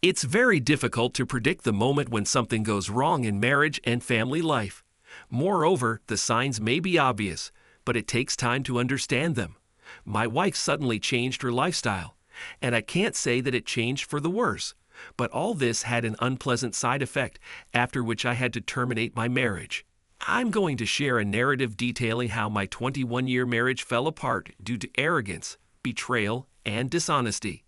It's very difficult to predict the moment when something goes wrong in marriage and family life. Moreover, the signs may be obvious, but it takes time to understand them. My wife suddenly changed her lifestyle, and I can't say that it changed for the worse, but all this had an unpleasant side effect, after which I had to terminate my marriage. I'm going to share a narrative detailing how my 21-year marriage fell apart due to arrogance, betrayal, and dishonesty.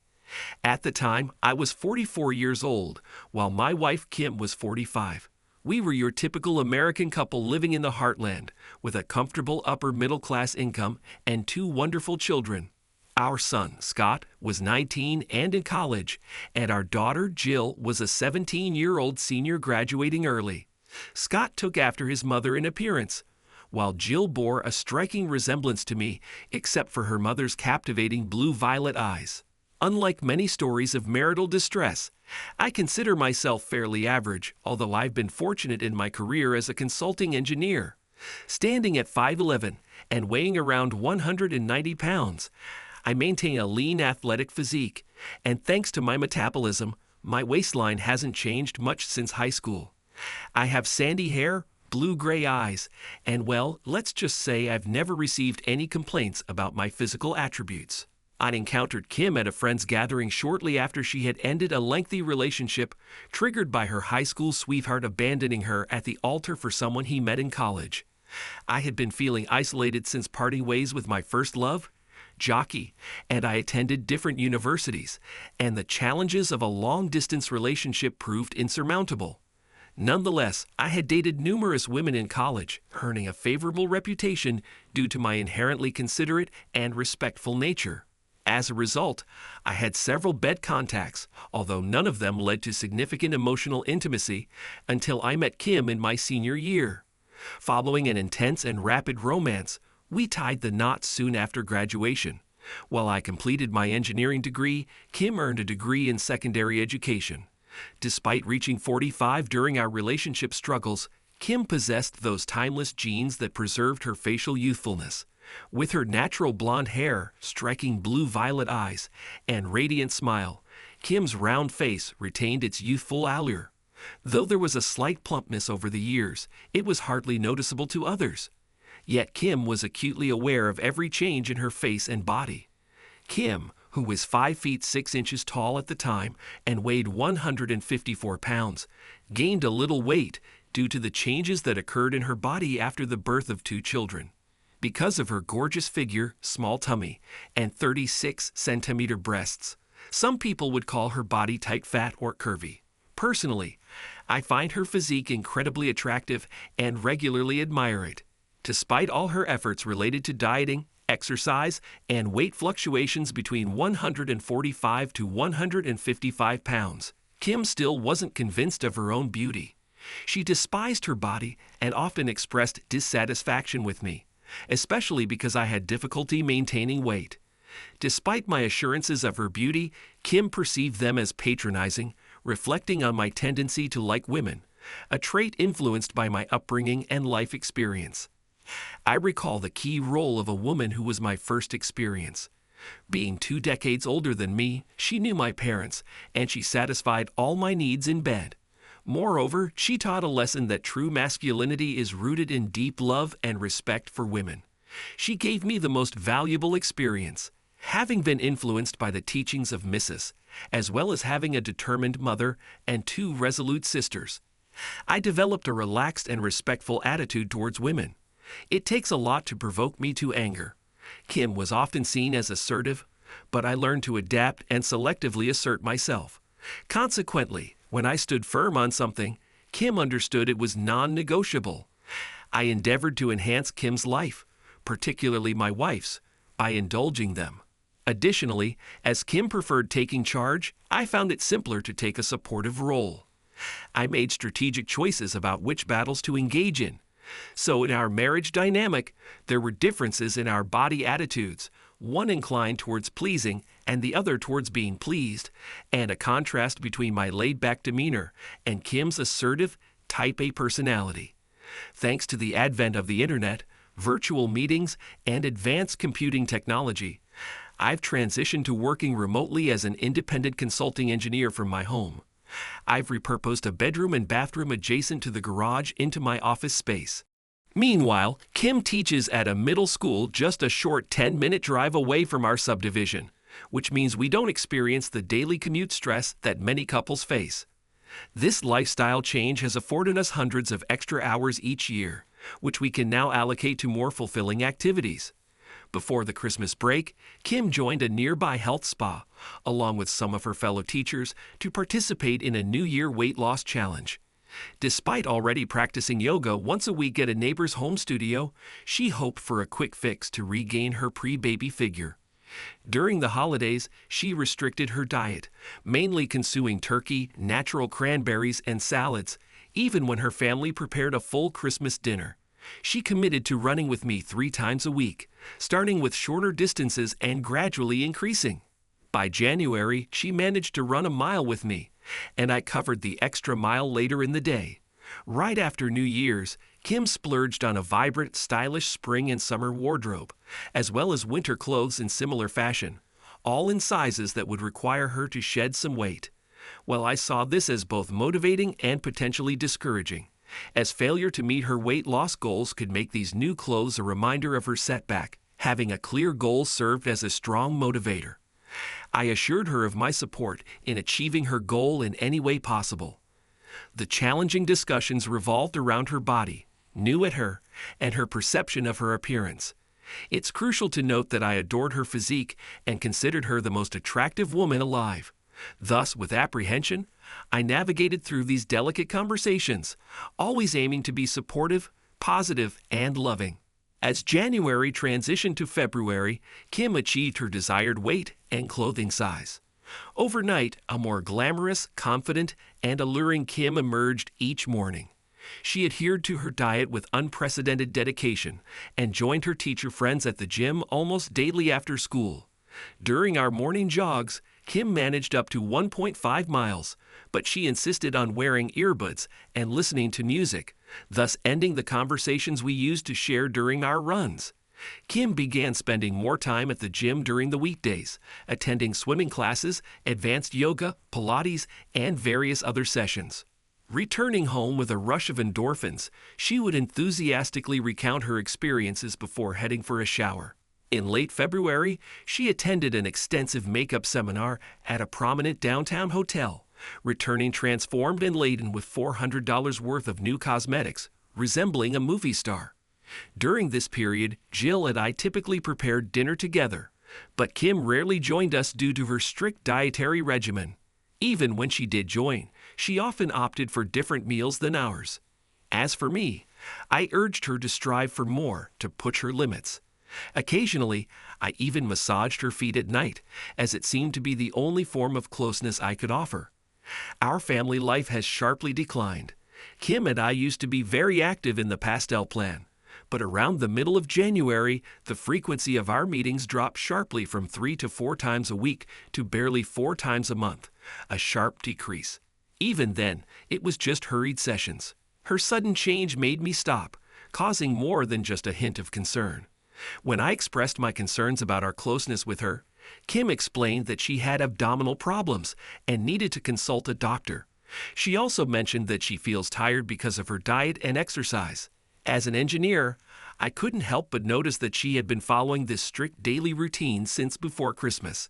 At the time, I was 44 years old, while my wife Kim was 45. We were your typical American couple living in the heartland, with a comfortable upper-middle-class income and 2 wonderful children. Our son, Scott, was 19 and in college, and our daughter, Jill, was a 17-year-old senior graduating early. Scott took after his mother in appearance, while Jill bore a striking resemblance to me, except for her mother's captivating blue-violet eyes. Unlike many stories of marital distress, I consider myself fairly average, although I've been fortunate in my career as a consulting engineer. Standing at 5'11" and weighing around 190 pounds, I maintain a lean athletic physique, and thanks to my metabolism, my waistline hasn't changed much since high school. I have sandy hair, blue-gray eyes, and well, let's just say I've never received any complaints about my physical attributes. I encountered Kim at a friend's gathering shortly after she had ended a lengthy relationship, triggered by her high school sweetheart abandoning her at the altar for someone he met in college. I had been feeling isolated since parting ways with my first love, Jockey, and I attended different universities, and the challenges of a long-distance relationship proved insurmountable. Nonetheless, I had dated numerous women in college, earning a favorable reputation due to my inherently considerate and respectful nature. As a result, I had several bed contacts, although none of them led to significant emotional intimacy until I met Kim in my senior year. Following an intense and rapid romance, we tied the knot soon after graduation. While I completed my engineering degree, Kim earned a degree in secondary education. Despite reaching 45 during our relationship struggles, Kim possessed those timeless genes that preserved her facial youthfulness. With her natural blonde hair, striking blue-violet eyes, and radiant smile, Kim's round face retained its youthful allure. Though there was a slight plumpness over the years, it was hardly noticeable to others. Yet Kim was acutely aware of every change in her face and body. Kim, who was 5 feet 6 inches tall at the time and weighed 154 pounds, gained a little weight due to the changes that occurred in her body after the birth of 2 children. Because of her gorgeous figure, small tummy, and 36-centimeter breasts, some people would call her body type fat or curvy. Personally, I find her physique incredibly attractive and regularly admire it. Despite all her efforts related to dieting, exercise, and weight fluctuations between 145 to 155 pounds, Kim still wasn't convinced of her own beauty. She despised her body and often expressed dissatisfaction with me, especially because I had difficulty maintaining weight. Despite my assurances of her beauty, Kim perceived them as patronizing, reflecting on my tendency to like women, a trait influenced by my upbringing and life experience. I recall the key role of a woman who was my first experience. Being 2 decades older than me, she knew my parents, and she satisfied all my needs in bed. Moreover, she taught a lesson that true masculinity is rooted in deep love and respect for women. She gave me the most valuable experience, having been influenced by the teachings of Mrs., as well as having a determined mother and 2 resolute sisters. I developed a relaxed and respectful attitude towards women. It takes a lot to provoke me to anger. Kim was often seen as assertive, but I learned to adapt and selectively assert myself. Consequently, when I stood firm on something, Kim understood it was non-negotiable. I endeavored to enhance Kim's life, particularly my wife's, by indulging them. Additionally, as Kim preferred taking charge, I found it simpler to take a supportive role. I made strategic choices about which battles to engage in. So in our marriage dynamic, there were differences in our body attitudes, one inclined towards pleasing and the other towards being pleased, and a contrast between my laid-back demeanor and Kim's assertive, type A personality. Thanks to the advent of the internet, virtual meetings, and advanced computing technology, I've transitioned to working remotely as an independent consulting engineer from my home. I've repurposed a bedroom and bathroom adjacent to the garage into my office space. Meanwhile, Kim teaches at a middle school just a short 10-minute drive away from our subdivision, which means we don't experience the daily commute stress that many couples face. This lifestyle change has afforded us hundreds of extra hours each year, which we can now allocate to more fulfilling activities. Before the Christmas break, Kim joined a nearby health spa, along with some of her fellow teachers, to participate in a New Year weight loss challenge. Despite already practicing yoga once a week at a neighbor's home studio, she hoped for a quick fix to regain her pre-baby figure. During the holidays, she restricted her diet, mainly consuming turkey, natural cranberries, and salads, even when her family prepared a full Christmas dinner. She committed to running with me 3 times a week, starting with shorter distances and gradually increasing. By January, she managed to run a mile with me, and I covered the extra mile later in the day. Right after New Year's, Kim splurged on a vibrant, stylish spring and summer wardrobe, as well as winter clothes in similar fashion, all in sizes that would require her to shed some weight. Well, I saw this as both motivating and potentially discouraging, as failure to meet her weight loss goals could make these new clothes a reminder of her setback. Having a clear goal served as a strong motivator. I assured her of my support in achieving her goal in any way possible. The challenging discussions revolved around her body, new at her, and her perception of her appearance. It's crucial to note that I adored her physique and considered her the most attractive woman alive. Thus, with apprehension, I navigated through these delicate conversations, always aiming to be supportive, positive, and loving. As January transitioned to February, Kim achieved her desired weight and clothing size. Overnight, a more glamorous, confident, and alluring Kim emerged each morning. She adhered to her diet with unprecedented dedication and joined her teacher friends at the gym almost daily after school. During our morning jogs, Kim managed up to 1.5 miles, but she insisted on wearing earbuds and listening to music, thus ending the conversations we used to share during our runs. Kim began spending more time at the gym during the weekdays, attending swimming classes, advanced yoga, Pilates, and various other sessions. Returning home with a rush of endorphins, she would enthusiastically recount her experiences before heading for a shower. In late February, she attended an extensive makeup seminar at a prominent downtown hotel, returning transformed and laden with $400 worth of new cosmetics, resembling a movie star. During this period, Jill and I typically prepared dinner together, but Kim rarely joined us due to her strict dietary regimen. Even when she did join, she often opted for different meals than ours. As for me, I urged her to strive for more, to push her limits. Occasionally, I even massaged her feet at night, as it seemed to be the only form of closeness I could offer. Our family life has sharply declined. Kim and I used to be very active in the pastel plan, but around the middle of January, the frequency of our meetings dropped sharply from 3 to 4 times a week to barely 4 times a month, a sharp decrease. Even then, it was just hurried sessions. Her sudden change made me stop, causing more than just a hint of concern. When I expressed my concerns about our closeness with her, Kim explained that she had abdominal problems and needed to consult a doctor. She also mentioned that she feels tired because of her diet and exercise. As an engineer, I couldn't help but notice that she had been following this strict daily routine since before Christmas.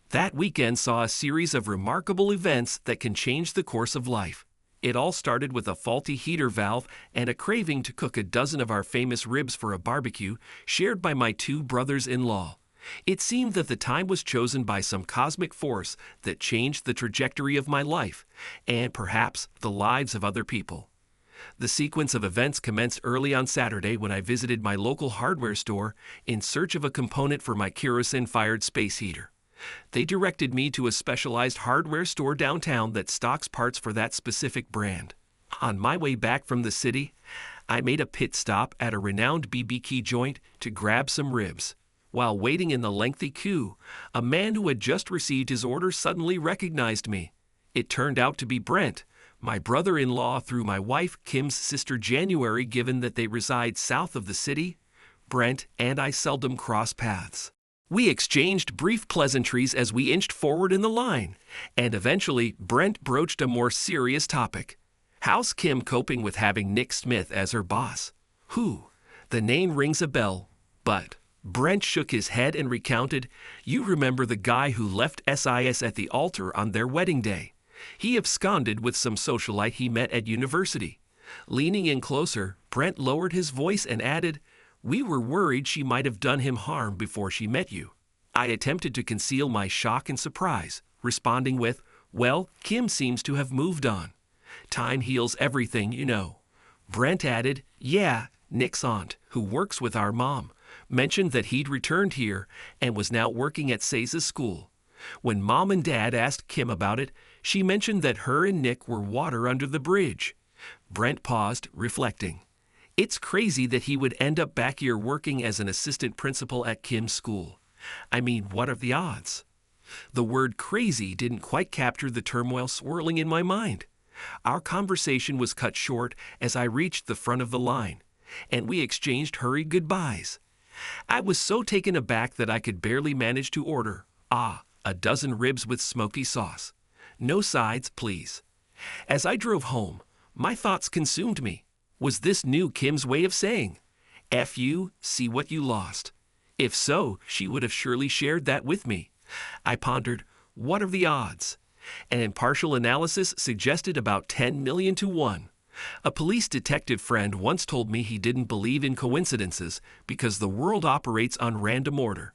That weekend saw a series of remarkable events that can change the course of life. It all started with a faulty heater valve and a craving to cook a dozen of our famous ribs for a barbecue shared by my 2 brothers-in-law. It seemed that the time was chosen by some cosmic force that changed the trajectory of my life, and perhaps the lives of other people. The sequence of events commenced early on Saturday when I visited my local hardware store in search of a component for my kerosene-fired space heater. They directed me to a specialized hardware store downtown that stocks parts for that specific brand. On my way back from the city, I made a pit stop at a renowned BBQ joint to grab some ribs. While waiting in the lengthy queue, a man who had just received his order suddenly recognized me. It turned out to be Brent, my brother-in-law through my wife Kim's sister January. Given that they reside south of the city, Brent and I seldom cross paths. We exchanged brief pleasantries as we inched forward in the line, and eventually Brent broached a more serious topic. How's Kim coping with having Nick Smith as her boss? Who? The name rings a bell, but Brent shook his head and recounted, "You remember the guy who left SIS at the altar on their wedding day. He absconded with some socialite he met at university." Leaning in closer, Brent lowered his voice and added, "We were worried she might have done him harm before she met you." I attempted to conceal my shock and surprise, responding with, "Well, Kim seems to have moved on. Time heals everything, you know." Brent added, "Yeah, Nick's aunt, who works with our mom, mentioned that he'd returned here and was now working at Say's school. When Mom and Dad asked Kim about it, she mentioned that her and Nick were water under the bridge." Brent paused, reflecting. "It's crazy that he would end up back here working as an assistant principal at Kim's school. I mean, what are the odds?" The word crazy didn't quite capture the turmoil swirling in my mind. Our conversation was cut short as I reached the front of the line, and we exchanged hurried goodbyes. I was so taken aback that I could barely manage to order, a dozen ribs with smoky sauce. No sides, please. As I drove home, my thoughts consumed me. Was this new Kim's way of saying, "F you, see what you lost"? If so, she would have surely shared that with me. I pondered, what are the odds? An impartial analysis suggested about 10 million to 1. A police detective friend once told me he didn't believe in coincidences because the world operates on random order.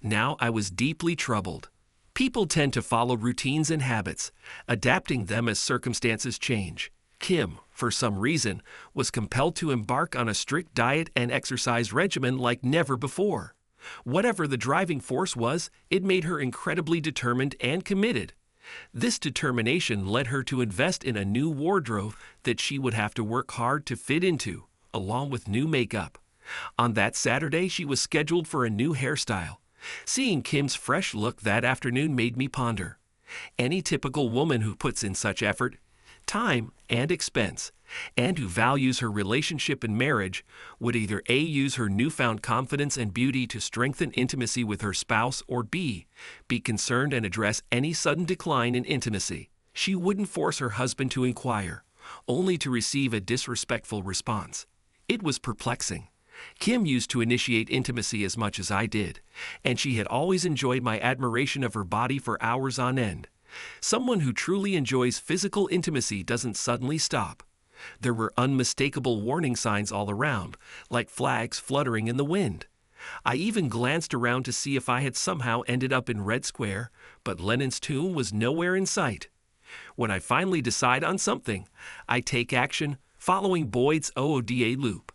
Now I was deeply troubled. People tend to follow routines and habits, adapting them as circumstances change. Kim, for some reason, was compelled to embark on a strict diet and exercise regimen like never before. Whatever the driving force was, it made her incredibly determined and committed. This determination led her to invest in a new wardrobe that she would have to work hard to fit into, along with new makeup. On that Saturday, she was scheduled for a new hairstyle. Seeing Kim's fresh look that afternoon made me ponder. Any typical woman who puts in such effort, time, and expense, and who values her relationship and marriage, would either A, use her newfound confidence and beauty to strengthen intimacy with her spouse, or B, be concerned and address any sudden decline in intimacy. She wouldn't force her husband to inquire, only to receive a disrespectful response. It was perplexing. Kim used to initiate intimacy as much as I did, and she had always enjoyed my admiration of her body for hours on end. Someone who truly enjoys physical intimacy doesn't suddenly stop. There were unmistakable warning signs all around, like flags fluttering in the wind. I even glanced around to see if I had somehow ended up in Red Square, but Lenin's tomb was nowhere in sight. When I finally decide on something, I take action, following Boyd's OODA loop.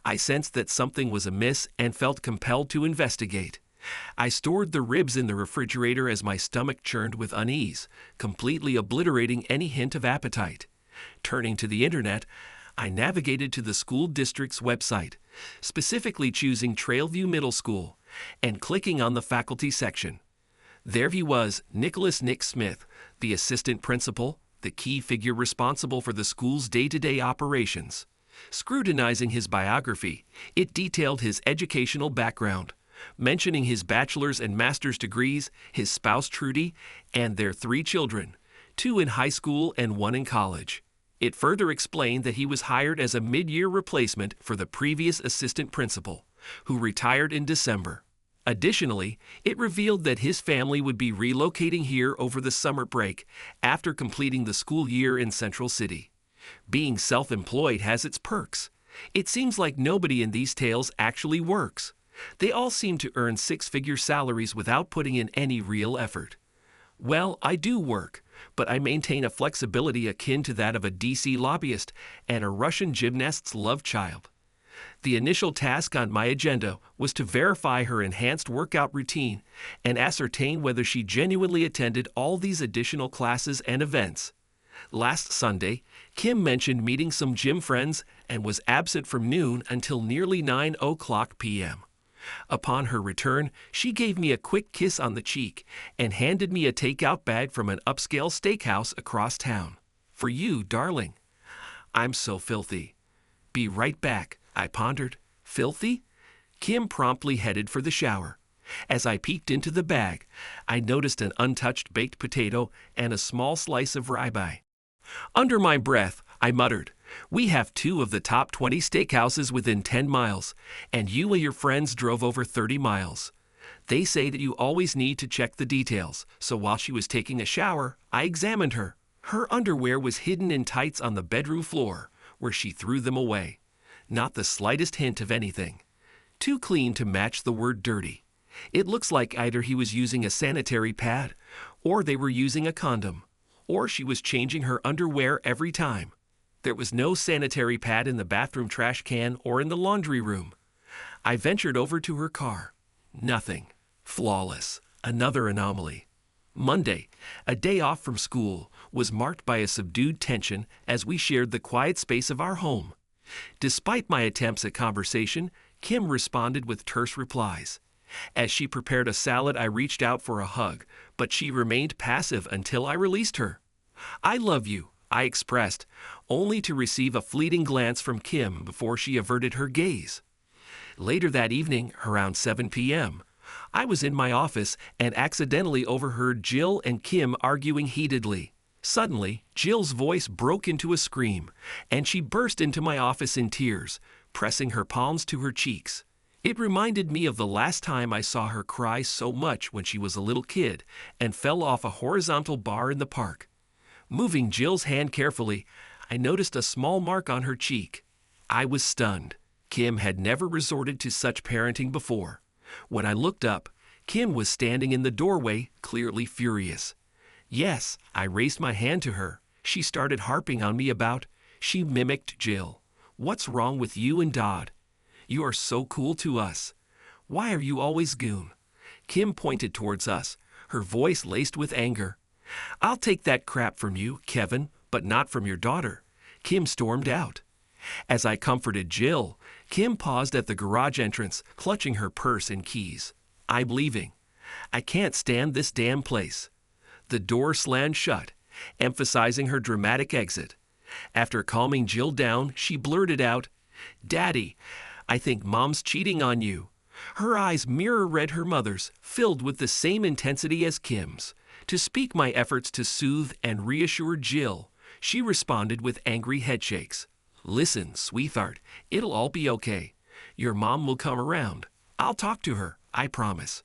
I sensed that something was amiss and felt compelled to investigate. I stored the ribs in the refrigerator as my stomach churned with unease, completely obliterating any hint of appetite. Turning to the internet, I navigated to the school district's website, specifically choosing Trailview Middle School, and clicking on the faculty section. There he was, Nicholas Nick Smith, the assistant principal, the key figure responsible for the school's day-to-day operations. Scrutinizing his biography, it detailed his educational background, mentioning his bachelor's and master's degrees, his spouse Trudy, and their 3 children, 2 in high school and 1 in college. It further explained that he was hired as a mid-year replacement for the previous assistant principal, who retired in December. Additionally, it revealed that his family would be relocating here over the summer break after completing the school year in Central City. Being self-employed has its perks. It seems like nobody in these tales actually works. They all seem to earn 6-figure salaries without putting in any real effort. Well, I do work, but I maintain a flexibility akin to that of a DC lobbyist and a Russian gymnast's love child. The initial task on my agenda was to verify her enhanced workout routine and ascertain whether she genuinely attended all these additional classes and events. Last Sunday, Kim mentioned meeting some gym friends and was absent from noon until nearly 9:00 p.m. Upon her return, she gave me a quick kiss on the cheek and handed me a takeout bag from an upscale steakhouse across town. "For you, darling." I'm so filthy. Be right back, I pondered. Filthy? Kim promptly headed for the shower. As I peeked into the bag, I noticed an untouched baked potato and a small slice of ribeye. Under my breath, I muttered, "We have 2 of the top 20 steakhouses within 10 miles, and you and your friends drove over 30 miles. They say that you always need to check the details, so while she was taking a shower, I examined her. Her underwear was hidden in tights on the bedroom floor, where she threw them away. Not the slightest hint of anything. Too clean to match the word dirty. It looks like either he was using a sanitary pad, or they were using a condom, or she was changing her underwear every time. There was no sanitary pad in the bathroom trash can or in the laundry room. I ventured over to her car. Nothing. Flawless. Another anomaly. Monday, a day off from school, was marked by a subdued tension as we shared the quiet space of our home. Despite my attempts at conversation, Kim responded with terse replies. As she prepared a salad, I reached out for a hug, but she remained passive until I released her. "I love you," I expressed, only to receive a fleeting glance from Kim before she averted her gaze. Later that evening, around 7 p.m., I was in my office and accidentally overheard Jill and Kim arguing heatedly. Suddenly, Jill's voice broke into a scream, and she burst into my office in tears, pressing her palms to her cheeks. It reminded me of the last time I saw her cry so much when she was a little kid and fell off a horizontal bar in the park. Moving Jill's hand carefully, I noticed a small mark on her cheek. I was stunned. Kim had never resorted to such parenting before. When I looked up, Kim was standing in the doorway, clearly furious. Yes, I raised my hand to her. She started harping on me about. She mimicked Jill. "What's wrong with you and Dodd? You are so cool to us. Why are you always goon?" Kim pointed towards us, her voice laced with anger. "I'll take that crap from you, Kevin, but not from your daughter." Kim stormed out. As I comforted Jill, Kim paused at the garage entrance, clutching her purse and keys. "I'm leaving. I can't stand this damn place." The door slammed shut, emphasizing her dramatic exit. After calming Jill down, she blurted out, "Daddy, I think Mom's cheating on you." Her eyes mirror-read her mother's, filled with the same intensity as Kim's. To speak my efforts to soothe and reassure Jill, she responded with angry headshakes. "Listen, sweetheart, it'll all be okay. Your mom will come around. I'll talk to her, I promise."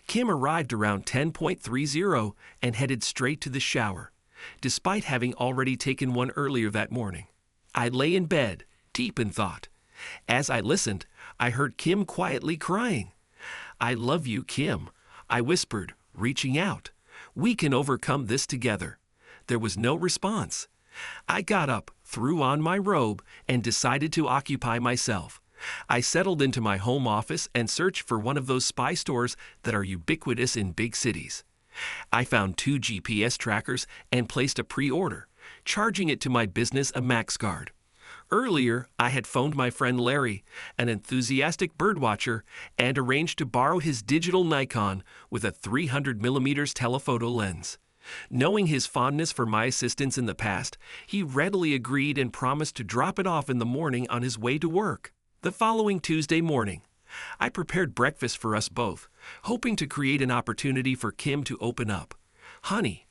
Kim arrived around 10:30 and headed straight to the shower, despite having already taken one earlier that morning. I lay in bed, deep in thought. As I listened, I heard Kim quietly crying. "I love you, Kim," I whispered, reaching out. "We can overcome this together." There was no response. I got up, threw on my robe, and decided to occupy myself. I settled into my home office and searched for one of those spy stores that are ubiquitous in big cities. I found 2 GPS trackers and placed a pre-order, charging it to my business a MaxGuard. Earlier, I had phoned my friend Larry, an enthusiastic birdwatcher, and arranged to borrow his digital Nikon with a 300mm telephoto lens. Knowing his fondness for my assistance in the past, he readily agreed and promised to drop it off in the morning on his way to work. The following Tuesday morning, I prepared breakfast for us both, hoping to create an opportunity for Kim to open up. "Honey,"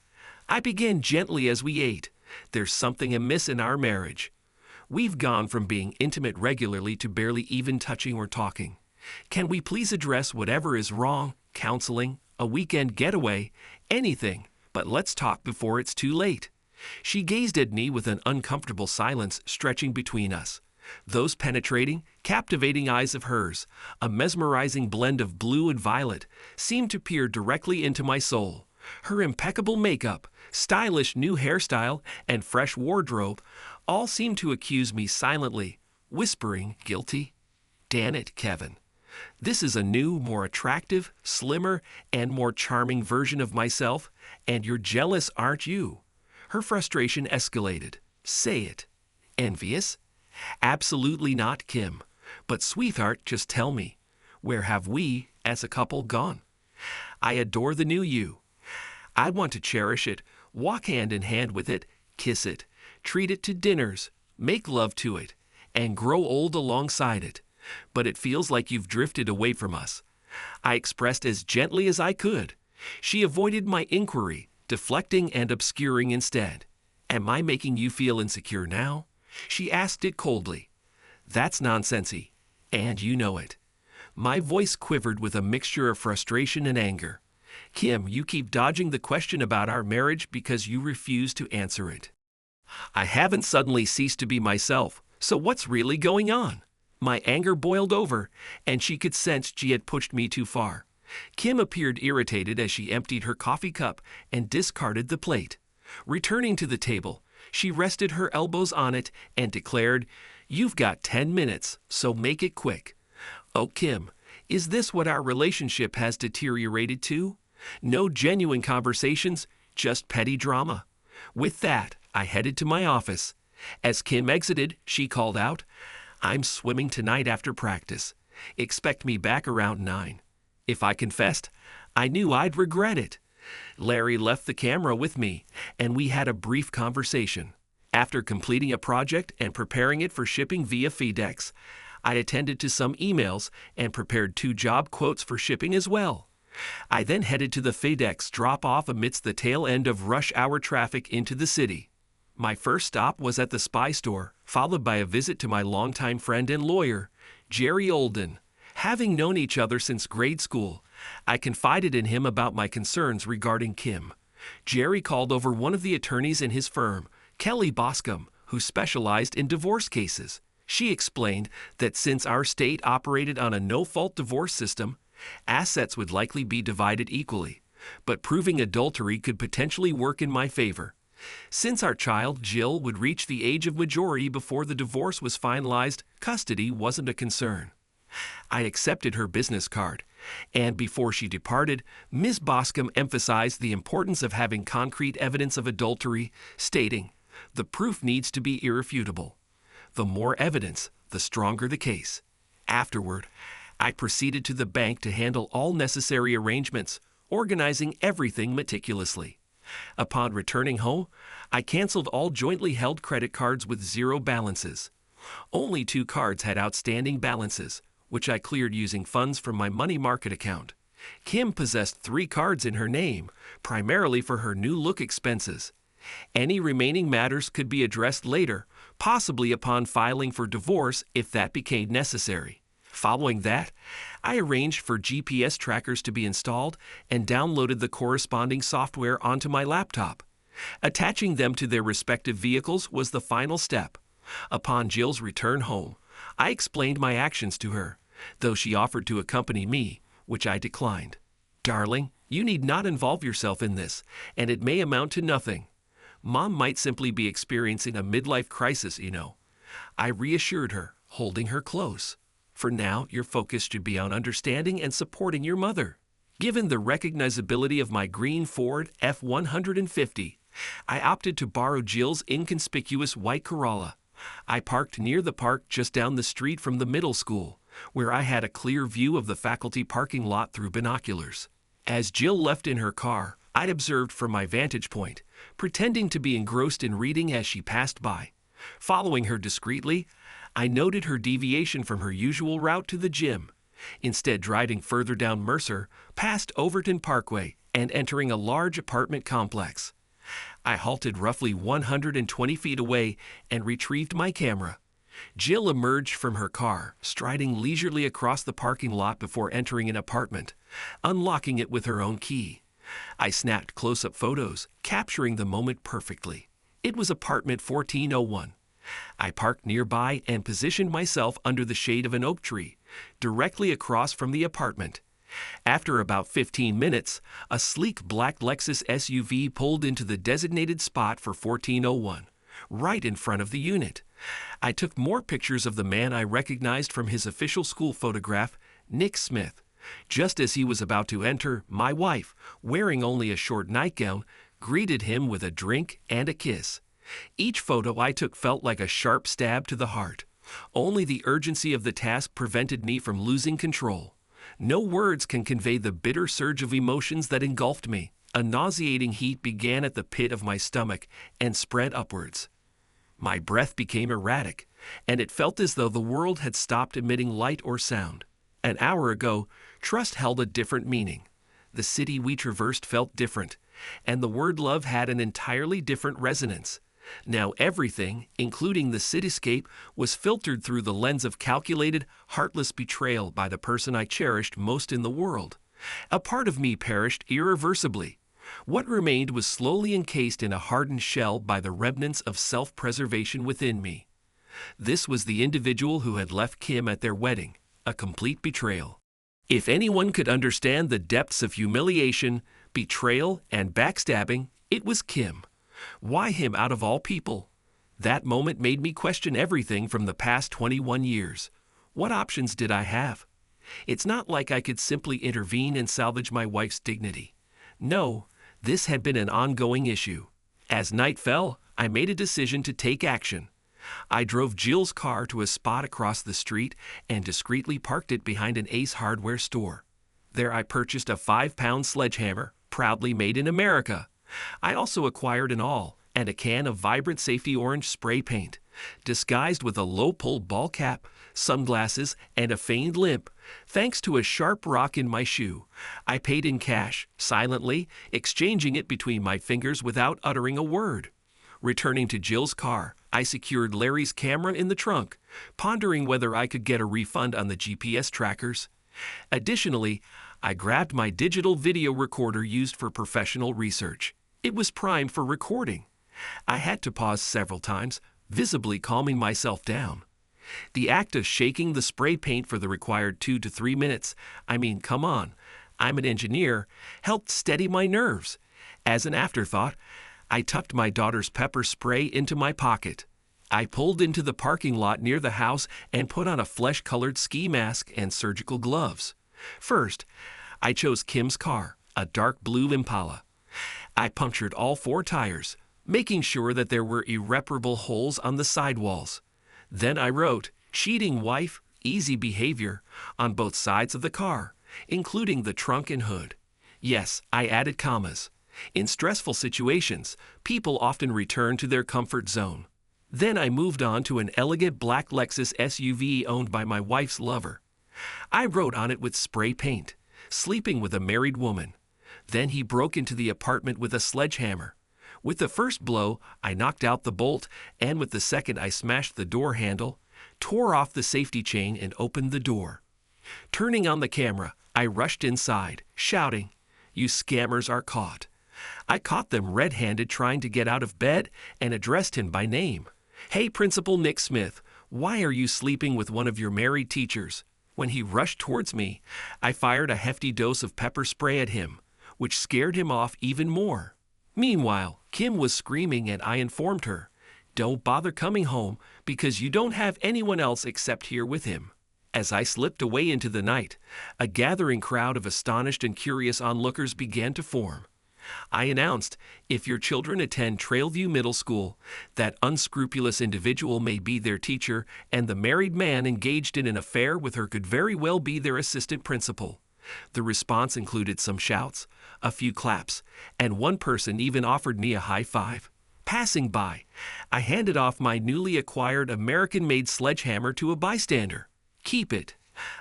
I began gently as we ate, "there's something amiss in our marriage. We've gone from being intimate regularly to barely even touching or talking. Can we please address whatever is wrong, counseling, a weekend getaway, anything, but let's talk before it's too late." She gazed at me with an uncomfortable silence stretching between us. Those penetrating, captivating eyes of hers, a mesmerizing blend of blue and violet, seemed to peer directly into my soul. Her impeccable makeup, stylish new hairstyle, and fresh wardrobe all seemed to accuse me silently, whispering, "Guilty? Damn it, Kevin. This is a new, more attractive, slimmer, and more charming version of myself, and you're jealous, aren't you?" Her frustration escalated. "Say it. Envious?" "Absolutely not, Kim. But sweetheart, just tell me, where have we, as a couple, gone? I adore the new you. I want to cherish it, walk hand in hand with it, kiss it, treat it to dinners, make love to it, and grow old alongside it. But it feels like you've drifted away from us. I expressed as gently as I could. She avoided my inquiry, deflecting and obscuring instead. Am I making you feel insecure now? She asked it coldly. That's nonsensy, and you know it. My voice quivered with a mixture of frustration and anger. Kim, you keep dodging the question about our marriage because you refuse to answer it. I haven't suddenly ceased to be myself, so what's really going on? My anger boiled over, and she could sense she had pushed me too far. Kim appeared irritated as she emptied her coffee cup and discarded the plate. Returning to the table, she rested her elbows on it and declared, "You've got 10 minutes, so make it quick." Oh, Kim, is this what our relationship has deteriorated to? No genuine conversations, just petty drama. With that, I headed to my office. As Kim exited, she called out, "I'm swimming tonight after practice. Expect me back around 9. If I confessed, I knew I'd regret it. Larry left the camera with me, and we had a brief conversation. After completing a project and preparing it for shipping via FedEx, I attended to some emails and prepared 2 job quotes for shipping as well. I then headed to the FedEx drop-off amidst the tail end of rush hour traffic into the city. My first stop was at the spy store, followed by a visit to my longtime friend and lawyer, Jerry Olden. Having known each other since grade school, I confided in him about my concerns regarding Kim. Jerry called over one of the attorneys in his firm, Kelly Boscom, who specialized in divorce cases. She explained that since our state operated on a no-fault divorce system, assets would likely be divided equally, but proving adultery could potentially work in my favor. Since our child, Jill, would reach the age of majority before the divorce was finalized, custody wasn't a concern. I accepted her business card, and before she departed, Ms. Boscom emphasized the importance of having concrete evidence of adultery, stating, "The proof needs to be irrefutable. The more evidence, the stronger the case." Afterward, I proceeded to the bank to handle all necessary arrangements, organizing everything meticulously. Upon returning home, I canceled all jointly held credit cards with 0 balances. Only 2 cards had outstanding balances, which I cleared using funds from my money market account. Kim possessed 3 cards in her name, primarily for her new look expenses. Any remaining matters could be addressed later, possibly upon filing for divorce if that became necessary. Following that, I arranged for GPS trackers to be installed and downloaded the corresponding software onto my laptop. Attaching them to their respective vehicles was the final step. Upon Jill's return home, I explained my actions to her, though she offered to accompany me, which I declined. "Darling, you need not involve yourself in this, and it may amount to nothing. Mom might simply be experiencing a midlife crisis, you know." I reassured her, holding her close. "For now, your focus should be on understanding and supporting your mother." Given the recognizability of my green Ford F-150, I opted to borrow Jill's inconspicuous white Corolla. I parked near the park just down the street from the middle school, where I had a clear view of the faculty parking lot through binoculars. As Jill left in her car, I observed from my vantage point, pretending to be engrossed in reading as she passed by. Following her discreetly, I noted her deviation from her usual route to the gym, instead driving further down Mercer, past Overton Parkway, and entering a large apartment complex. I halted roughly 120 feet away and retrieved my camera. Jill emerged from her car, striding leisurely across the parking lot before entering an apartment, unlocking it with her own key. I snapped close-up photos, capturing the moment perfectly. It was apartment 1401. I parked nearby and positioned myself under the shade of an oak tree, directly across from the apartment. After about 15 minutes, a sleek black Lexus SUV pulled into the designated spot for 1401, right in front of the unit. I took more pictures of the man I recognized from his official school photograph, Nick Smith. Just as he was about to enter, my wife, wearing only a short nightgown, greeted him with a drink and a kiss. Each photo I took felt like a sharp stab to the heart. Only the urgency of the task prevented me from losing control. No words can convey the bitter surge of emotions that engulfed me. A nauseating heat began at the pit of my stomach and spread upwards. My breath became erratic, and it felt as though the world had stopped emitting light or sound. An hour ago, trust held a different meaning. The city we traversed felt different, and the word love had an entirely different resonance. Now everything, including the cityscape, was filtered through the lens of calculated, heartless betrayal by the person I cherished most in the world. A part of me perished irreversibly. What remained was slowly encased in a hardened shell by the remnants of self-preservation within me. This was the individual who had left Kim at their wedding, a complete betrayal. If anyone could understand the depths of humiliation, betrayal, and backstabbing, it was Kim. Why him out of all people? That moment made me question everything from the past 21 years. What options did I have? It's not like I could simply intervene and salvage my wife's dignity. No, this had been an ongoing issue. As night fell, I made a decision to take action. I drove Jill's car to a spot across the street and discreetly parked it behind an Ace Hardware store. There I purchased a 5-pound sledgehammer, proudly made in America. I also acquired an awl and a can of vibrant safety orange spray paint, disguised with a low-pull ball cap, sunglasses, and a feigned limp. Thanks to a sharp rock in my shoe, I paid in cash, silently, exchanging it between my fingers without uttering a word. Returning to Jill's car, I secured Larry's camera in the trunk, pondering whether I could get a refund on the GPS trackers. Additionally, I grabbed my digital video recorder used for professional research. It was primed for recording. I had to pause several times, visibly calming myself down. The act of shaking the spray paint for the required 2 to 3 minutes, come on, I'm an engineer, helped steady my nerves. As an afterthought, I tucked my daughter's pepper spray into my pocket. I pulled into the parking lot near the house and put on a flesh-colored ski mask and surgical gloves. First, I chose Kim's car, a dark blue Impala. I punctured all 4 tires, making sure that there were irreparable holes on the sidewalls. Then I wrote, "Cheating wife, easy behavior," on both sides of the car, including the trunk and hood. Yes, I added commas. In stressful situations, people often return to their comfort zone. Then I moved on to an elegant black Lexus SUV owned by my wife's lover. I wrote on it with spray paint, "Sleeping with a married woman." Then he broke into the apartment with a sledgehammer. With the first blow, I knocked out the bolt, and with the second I smashed the door handle, tore off the safety chain, and opened the door. Turning on the camera, I rushed inside, shouting, "You scammers are caught." I caught them red-handed trying to get out of bed and addressed him by name. "Hey, Principal Nick Smith, why are you sleeping with one of your married teachers?" When he rushed towards me, I fired a hefty dose of pepper spray at him, which scared him off even more. Meanwhile, Kim was screaming and I informed her, "Don't bother coming home because you don't have anyone else except here with him." As I slipped away into the night, a gathering crowd of astonished and curious onlookers began to form. I announced, "If your children attend Trailview Middle School, that unscrupulous individual may be their teacher, and the married man engaged in an affair with her could very well be their assistant principal." The response included some shouts, a few claps, and one person even offered me a high five. Passing by, I handed off my newly acquired American-made sledgehammer to a bystander. "Keep it,"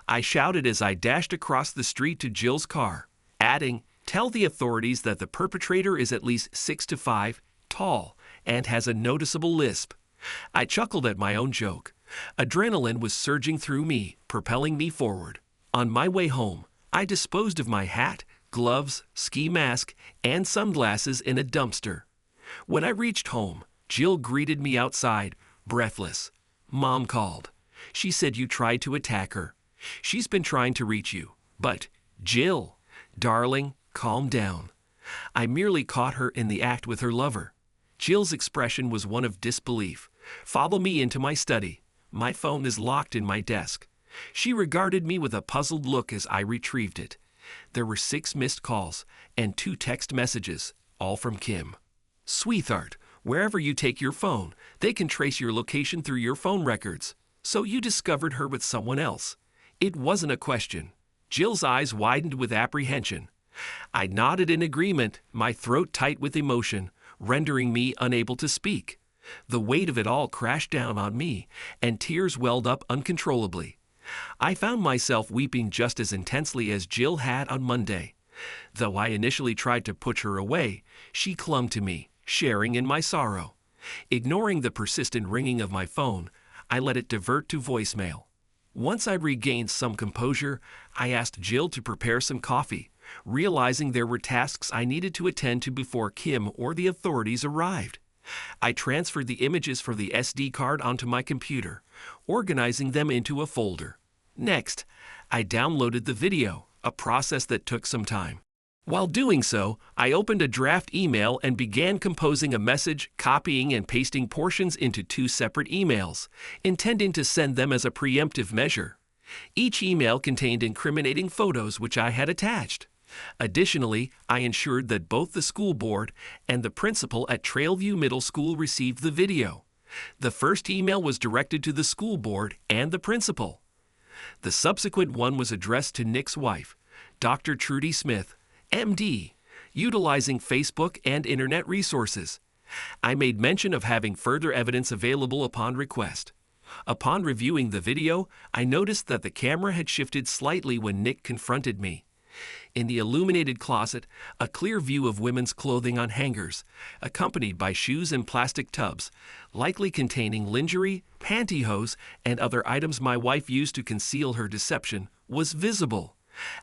I shouted as I dashed across the street to Jill's car, adding, "Tell the authorities that the perpetrator is at least 6 to 5, tall, and has a noticeable lisp." I chuckled at my own joke. Adrenaline was surging through me, propelling me forward. On my way home, I disposed of my hat, gloves, ski mask, and sunglasses in a dumpster. When I reached home, Jill greeted me outside, breathless. "Mom called. She said you tried to attack her. She's been trying to reach you. But, Jill, darling, calm down." I merely caught her in the act with her lover. Jill's expression was one of disbelief. "Follow me into my study. My phone is locked in my desk." She regarded me with a puzzled look as I retrieved it. There were 6 missed calls and 2 text messages, all from Kim. "Sweetheart, wherever you take your phone, they can trace your location through your phone records. So you discovered her with someone else." It wasn't a question. Jill's eyes widened with apprehension. I nodded in agreement, my throat tight with emotion, rendering me unable to speak. The weight of it all crashed down on me, and tears welled up uncontrollably. I found myself weeping just as intensely as Jill had on Monday. Though I initially tried to push her away, she clung to me, sharing in my sorrow. Ignoring the persistent ringing of my phone, I let it divert to voicemail. Once I regained some composure, I asked Jill to prepare some coffee, realizing there were tasks I needed to attend to before Kim or the authorities arrived. I transferred the images from the SD card onto my computer, organizing them into a folder. Next, I downloaded the video, a process that took some time. While doing so, I opened a draft email and began composing a message, copying and pasting portions into 2 separate emails, intending to send them as a preemptive measure. Each email contained incriminating photos which I had attached. Additionally, I ensured that both the school board and the principal at Trailview Middle School received the video. The first email was directed to the school board and the principal. The subsequent one was addressed to Nick's wife, Dr. Trudy Smith, MD, utilizing Facebook and internet resources. I made mention of having further evidence available upon request. Upon reviewing the video, I noticed that the camera had shifted slightly when Nick confronted me. In the illuminated closet, a clear view of women's clothing on hangers, accompanied by shoes and plastic tubs, likely containing lingerie, pantyhose, and other items my wife used to conceal her deception, was visible.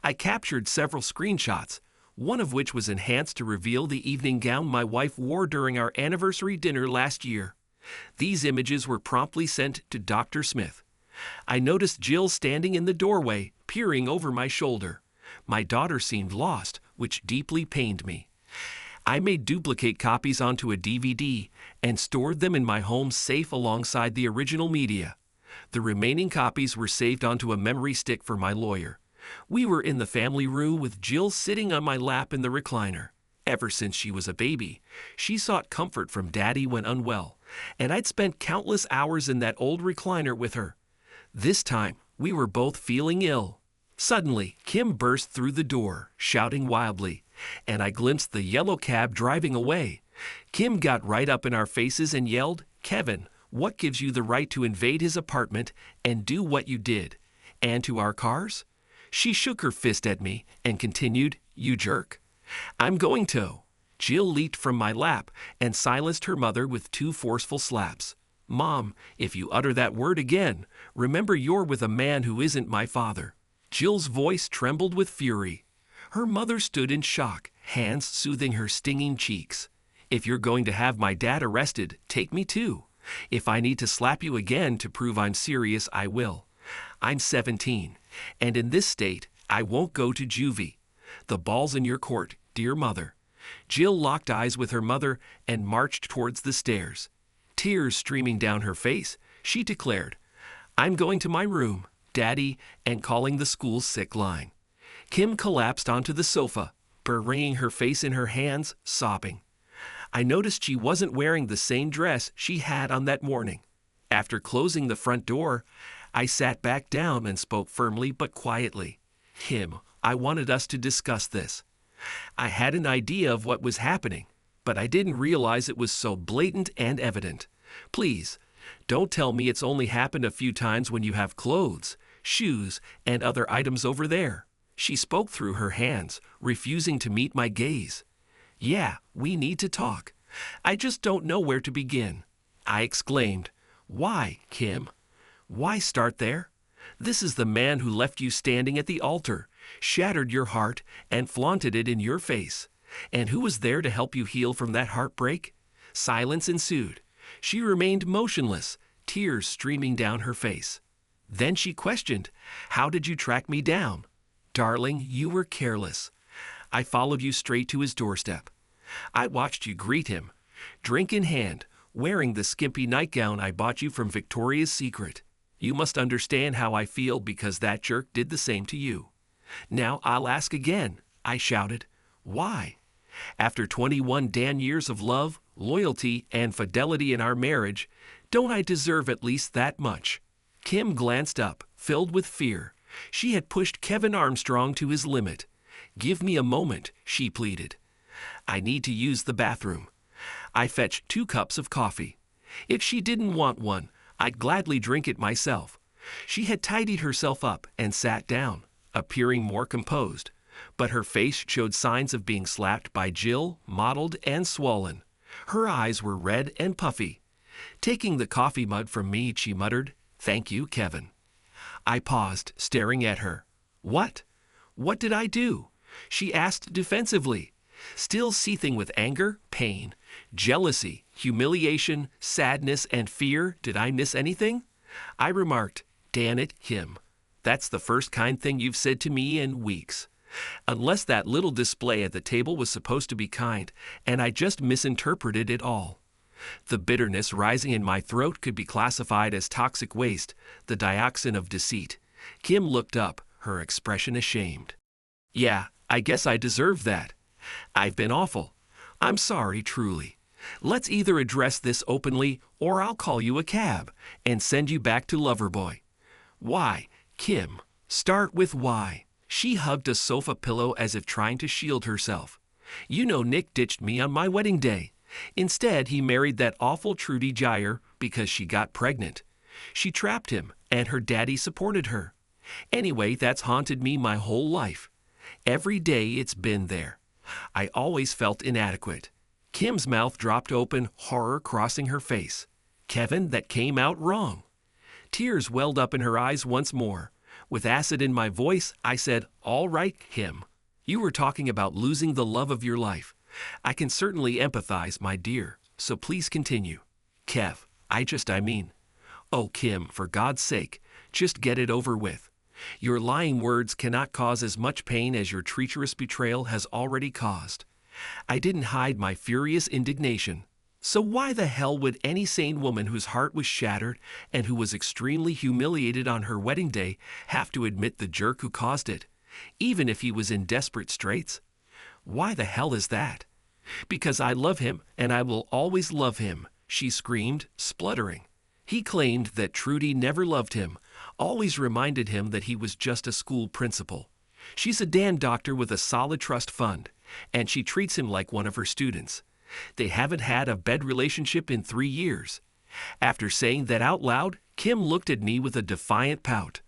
I captured several screenshots, one of which was enhanced to reveal the evening gown my wife wore during our anniversary dinner last year. These images were promptly sent to Dr. Smith. I noticed Jill standing in the doorway, peering over my shoulder. My daughter seemed lost, which deeply pained me. I made duplicate copies onto a DVD and stored them in my home safe alongside the original media. The remaining copies were saved onto a memory stick for my lawyer. We were in the family room with Jill sitting on my lap in the recliner. Ever since she was a baby, she sought comfort from Daddy when unwell, and I'd spent countless hours in that old recliner with her. This time, we were both feeling ill. Suddenly, Kim burst through the door, shouting wildly, and I glimpsed the yellow cab driving away. Kim got right up in our faces and yelled, "Kevin, what gives you the right to invade his apartment and do what you did? And to our cars?" She shook her fist at me and continued, "You jerk. I'm going to." Jill leaped from my lap and silenced her mother with 2 forceful slaps. "Mom, if you utter that word again, remember you're with a man who isn't my father." Jill's voice trembled with fury. Her mother stood in shock, hands soothing her stinging cheeks. "If you're going to have my dad arrested, take me too. If I need to slap you again to prove I'm serious, I will. I'm 17, and in this state, I won't go to juvie. The ball's in your court, dear mother." Jill locked eyes with her mother and marched towards the stairs. Tears streaming down her face, she declared, "I'm going to my room, Daddy," and calling the school's sick line. Kim collapsed onto the sofa, burying her face in her hands, sobbing. I noticed she wasn't wearing the same dress she had on that morning. After closing the front door, I sat back down and spoke firmly but quietly. "Kim, I wanted us to discuss this. I had an idea of what was happening, but I didn't realize it was so blatant and evident. Please, don't tell me it's only happened a few times when you have clothes, shoes, and other items over there." She spoke through her hands, refusing to meet my gaze. "Yeah, we need to talk. I just don't know where to begin." I exclaimed, "Why, Kim? Why start there? This is the man who left you standing at the altar, shattered your heart, and flaunted it in your face. And who was there to help you heal from that heartbreak?" Silence ensued. She remained motionless, tears streaming down her face. Then she questioned, "How did you track me down?" "Darling, you were careless. I followed you straight to his doorstep. I watched you greet him, drink in hand, wearing the skimpy nightgown I bought you from Victoria's Secret. You must understand how I feel because that jerk did the same to you. Now I'll ask again," I shouted. "Why? After 21 damn years of love, loyalty, and fidelity in our marriage, don't I deserve at least that much?" Kim glanced up, filled with fear. She had pushed Kevin Armstrong to his limit. "Give me a moment," she pleaded. "I need to use the bathroom." I fetched 2 cups of coffee. If she didn't want one, I'd gladly drink it myself. She had tidied herself up and sat down, appearing more composed, but her face showed signs of being slapped by Jill, mottled and swollen. Her eyes were red and puffy. Taking the coffee mug from me, she muttered, "Thank you, Kevin." I paused, staring at her. What? What did I do? She asked defensively, still seething with anger, pain, jealousy, humiliation, sadness, and fear. Did I miss anything? I remarked, "Dan it, Kim. That's the first kind thing you've said to me in weeks. Unless that little display at the table was supposed to be kind, and I just misinterpreted it all." The bitterness rising in my throat could be classified as toxic waste, the dioxin of deceit. Kim looked up, her expression ashamed. "Yeah, I guess I deserve that. I've been awful. I'm sorry, truly. Let's either address this openly or I'll call you a cab and send you back to Loverboy." "Why, Kim? Start with why." She hugged a sofa pillow as if trying to shield herself. "You know Nick ditched me on my wedding day. Instead, he married that awful Trudy Geyer because she got pregnant. She trapped him, and her daddy supported her. Anyway, that's haunted me my whole life. Every day it's been there. I always felt inadequate." Kim's mouth dropped open, horror crossing her face. "Kevin, that came out wrong." Tears welled up in her eyes once more. With acid in my voice, I said, "All right, Kim. You were talking about losing the love of your life. I can certainly empathize, my dear, so please continue." "Kev, I mean. Oh, Kim, for God's sake, just get it over with. Your lying words cannot cause as much pain as your treacherous betrayal has already caused." I didn't hide my furious indignation. So why the hell would any sane woman whose heart was shattered and who was extremely humiliated on her wedding day have to admit the jerk who caused it, even if he was in desperate straits? Why the hell is that? "Because I love him and I will always love him," she screamed, spluttering. He claimed that Trudy never loved him, always reminded him that he was just a school principal. She's a Dan doctor with a solid trust fund, and she treats him like one of her students. They haven't had a bed relationship in 3 years. After saying that out loud, Kim looked at me with a defiant pout.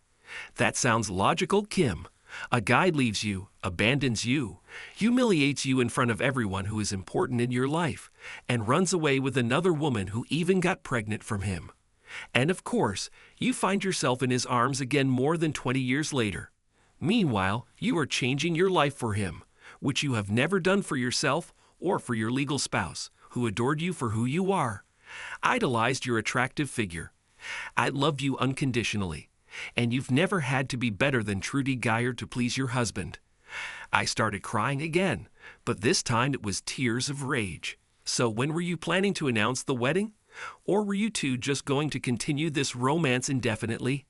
"That sounds logical, Kim. A guy leaves you, abandons you, humiliates you in front of everyone who is important in your life, and runs away with another woman who even got pregnant from him. And of course, you find yourself in his arms again more than 20 years later. Meanwhile, you are changing your life for him, which you have never done for yourself or for your legal spouse, who adored you for who you are, idolized your attractive figure. I loved you unconditionally, and you've never had to be better than Trudy Geyer to please your husband." I started crying again, but this time it was tears of rage. "So when were you planning to announce the wedding? Or were you two just going to continue this romance indefinitely?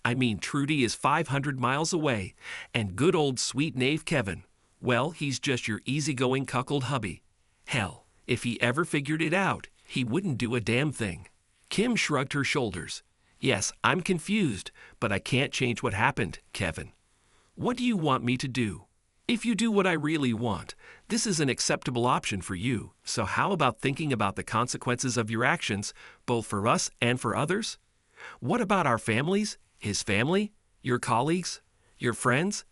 I mean, Trudy is 500 miles away, and good old sweet knave Kevin, well, he's just your easygoing cuckold hubby. Hell, if he ever figured it out, he wouldn't do a damn thing." Kim shrugged her shoulders. "Yes, I'm confused, but I can't change what happened, Kevin. What do you want me to do? If you do what I really want, this is an acceptable option for you, so how about thinking about the consequences of your actions, both for us and for others? What about our families, his family, your colleagues, your friends,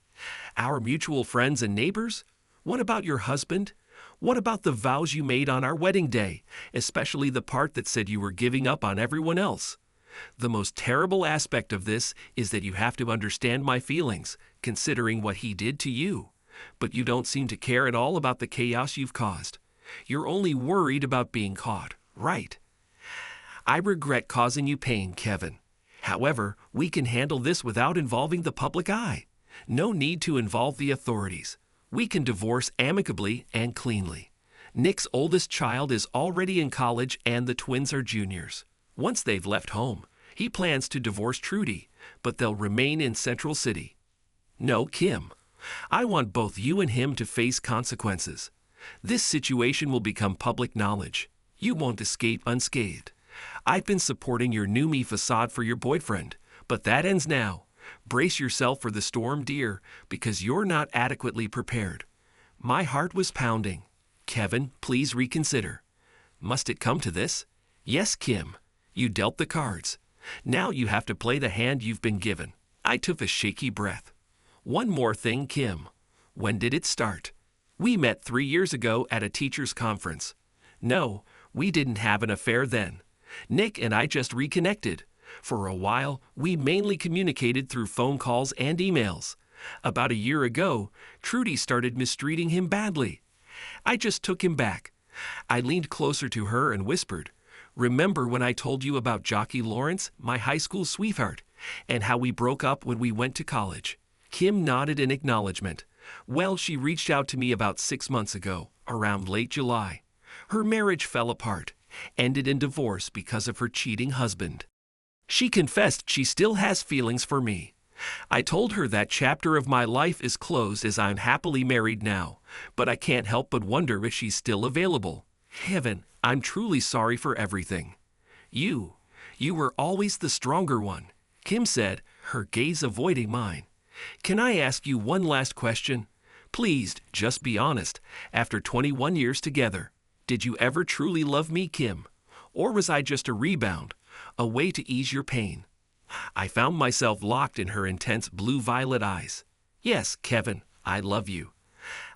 our mutual friends and neighbors? What about your husband? What about the vows you made on our wedding day, especially the part that said you were giving up on everyone else? The most terrible aspect of this is that you have to understand my feelings, considering what he did to you. But you don't seem to care at all about the chaos you've caused. You're only worried about being caught, right? I regret causing you pain, Kevin. However, we can handle this without involving the public eye. No need to involve the authorities. We can divorce amicably and cleanly. Nick's oldest child is already in college and the twins are juniors. Once they've left home, he plans to divorce Trudy, but they'll remain in Central City. No, Kim. I want both you and him to face consequences. This situation will become public knowledge. You won't escape unscathed. I've been supporting your new me facade for your boyfriend, but that ends now. Brace yourself for the storm, dear, because you're not adequately prepared." My heart was pounding. "Kevin, please reconsider. Must it come to this? Yes, Kim. You dealt the cards. Now you have to play the hand you've been given. I took a shaky breath. One more thing, Kim. When did it start? We met 3 years ago at a teacher's conference. No, we didn't have an affair then. Nick and I just reconnected. For a while, we mainly communicated through phone calls and emails. About a year ago, Trudy started mistreating him badly. I just took him back. I leaned closer to her and whispered, "Remember when I told you about Jockey Lawrence, my high school sweetheart, and how we broke up when we went to college?" Kim nodded in acknowledgement. Well, she reached out to me about 6 months ago, around late July. Her marriage fell apart, ended in divorce because of her cheating husband. She confessed she still has feelings for me. I told her that chapter of my life is closed as I'm happily married now, but I can't help but wonder if she's still available. Heaven, I'm truly sorry for everything. You were always the stronger one," Kim said, her gaze avoiding mine. "Can I ask you one last question? Please, just be honest. After 21 years together, did you ever truly love me, Kim? Or was I just a rebound, a way to ease your pain?" I found myself locked in her intense blue-violet eyes. "Yes, Kevin, I love you.